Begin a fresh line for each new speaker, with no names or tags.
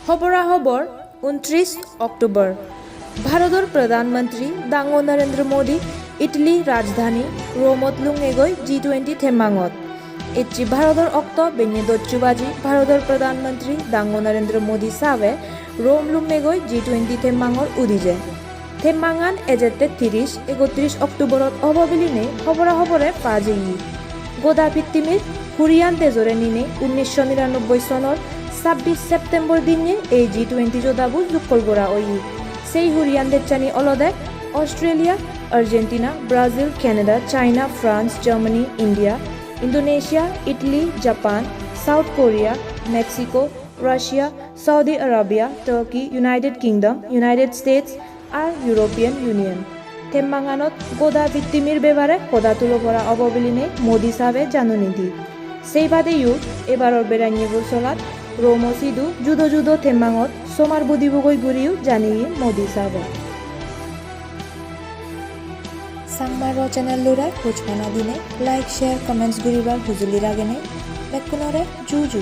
খবরা খবর 29 অক্টোবর ভারতের প্রধানমন্ত্রী দাঙ্গু নরেন্দ্র মোদী ইটালি রাজধানী রোমত লুঙ্গেগৈ G20 temmangor এটি ভারতের অক্ত বেnye দচ্চুবাজি ভারতের প্রধানমন্ত্রী দাঙ্গু নরেন্দ্র মোদী Saabe রোম লুঙ্গেগৈ G20 temmangor udize temmangan এজেতে 30-31 অক্টোবরত অববিলিনে খবরা খবরে পাজেই গোদা ভিত্তিমির হুরিয়ান তেজরে নিনে 1999 সনর 26 সেপ্টেম্বর দিনে এই G20 যোদাবু জুকল গোড়া ওই সেই হুরিয়ানদের চানি অলদে Australia Argentina Brazil Canada China France Germany India Indonesia Italy Japan South Korea Mexico Russia Saudi Arabia Turkey United Kingdom United States আর ইউরোপিয়ান ইউনিয়ন temmanganot গোদা ভিত্তিমির বেবারে খোদা তুলো করা অববিলিনে মোদী Saabe জানুনি দি সেই বাদেও এবারর বেড়াইয়ে চলাত রোমো সিদু যুদো যুদো temmangor সোমার বুদিবুগৈ গুরিও জানিয়ে মোদী Saabe সাংমার চ্যানেল লুরা কুচমানা দিনে লাইক শেয়ার কমেন্টস গুরিবার হুজুলি রাগেনে বেকুনরে জুজু